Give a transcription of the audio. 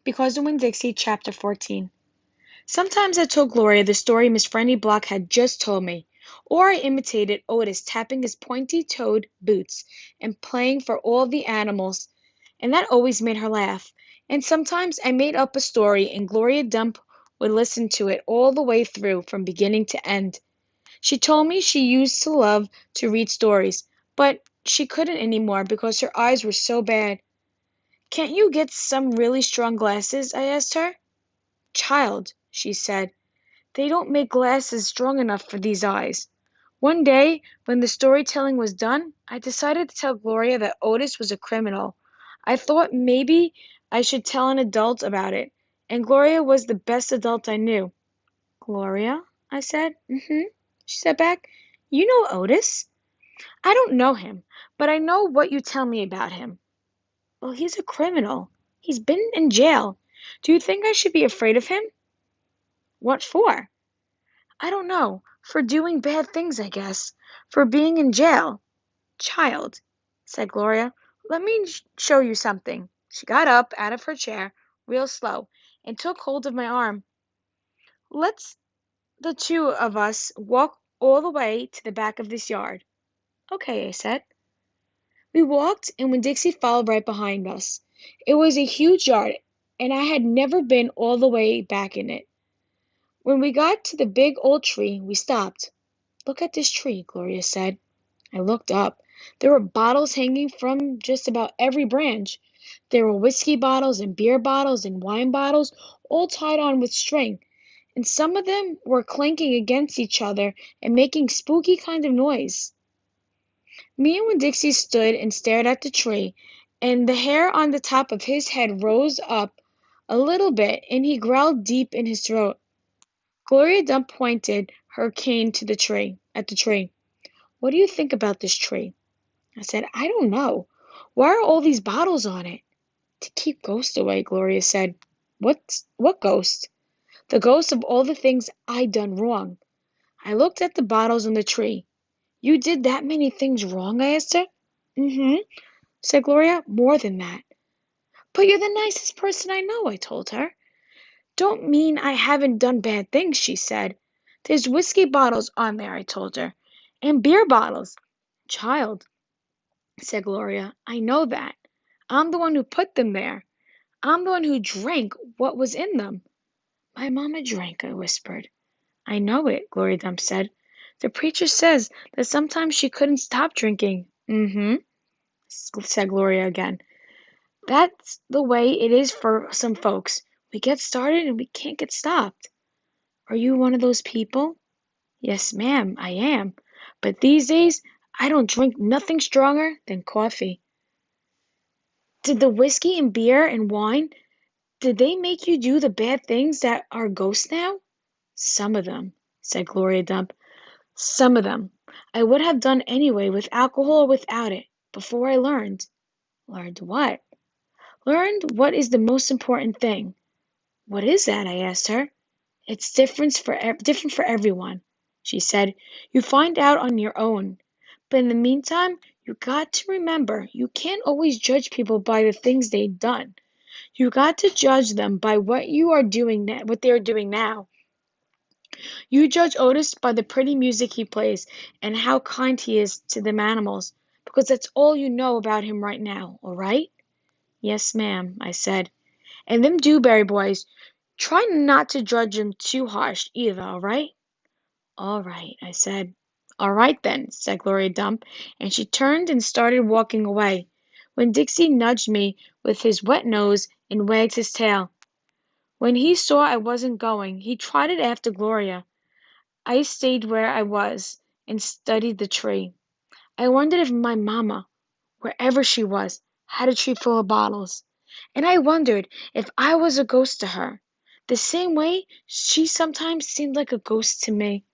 Because of Winn-Dixie, Chapter 14. Sometimes I told Gloria the story Miss Friendly Block had just told me, or I imitated Otis tapping his pointy-toed boots and playing for all the animals, and that always made her laugh. And sometimes I made up a story, and Gloria Dump would listen to it all the way through, from beginning to end. She told me she used to love to read stories, but she couldn't anymore because her eyes were so bad. "Can't you get some really strong glasses?" I asked her. "Child," she said, "they don't make glasses strong enough for these eyes." One day, when the storytelling was done, I decided to tell Gloria that Otis was a criminal. I thought maybe I should tell an adult about it, and Gloria was the best adult I knew. "Gloria?" I said. "Mm-hmm," she said back. "You know Otis?" "I don't know him, but I know what you tell me about him." "Well, he's a criminal. He's been in jail. Do you think I should be afraid of him?" "What for?" "I don't know. For doing bad things, I guess. For being in jail." "Child," said Gloria, "let me show you something." She got up out of her chair, real slow, and took hold of my arm. "Let's the two of us walk all the way to the back of this yard." "Okay," I said. We walked, and Winn-Dixie followed right behind us. It was a huge yard, and I had never been all the way back in it. When we got to the big old tree, we stopped. "Look at this tree," Gloria said. I looked up. There were bottles hanging from just about every branch. There were whiskey bottles and beer bottles and wine bottles, all tied on with string, and some of them were clanking against each other and making spooky kind of noise. Me and Winn-Dixie stood and stared at the tree, and the hair on the top of his head rose up a little bit, and he growled deep in his throat. Gloria Dump pointed her cane to at the tree. "What do you think about this tree?" I said, "I don't know. Why are all these bottles on it?" "To keep ghosts away," Gloria said. What ghost?" "The ghosts of all the things I done wrong." I looked at the bottles on the tree. "You did that many things wrong?" I asked her. "Mm-hmm," said Gloria. "More than that." "But you're the nicest person I know," I told her. "Don't mean I haven't done bad things," she said. "There's whiskey bottles on there," I told her. "And beer bottles." "Child," said Gloria, "I know that. I'm the one who put them there. I'm the one who drank what was in them." "My mama drank," I whispered. "I know it," Gloria Dump said. "The preacher says that sometimes she couldn't stop drinking." "Mm-hmm," said Gloria again. "That's the way it is for some folks. We get started and we can't get stopped." "Are you one of those people?" "Yes, ma'am, I am. But these days I don't drink nothing stronger than coffee." "Did the whiskey and beer and wine, did they make you do the bad things that are ghosts now?" "Some of them," said Gloria Dump. "Some of them. I would have done anyway, with alcohol or without it, before I learned." "Learned what?" "Learned what is the most important thing." "What is that?" I asked her. "It's different for everyone," she said. "You find out on your own. But in the meantime, you got to remember you can't always judge people by the things they've done. You got to judge them by what they're doing now. You judge Otis by the pretty music he plays and how kind he is to them animals, because that's all you know about him right now, all right?" "Yes, ma'am," I said. "And them Dewberry boys, try not to judge them too harsh either, all right?" "All right," I said. "All right then," said Gloria Dump, and she turned and started walking away, when Dixie nudged me with his wet nose and wagged his tail. When he saw I wasn't going, he trotted after Gloria. I stayed where I was and studied the tree. I wondered if my mamma, wherever she was, had a tree full of bottles. And I wondered if I was a ghost to her, the same way she sometimes seemed like a ghost to me.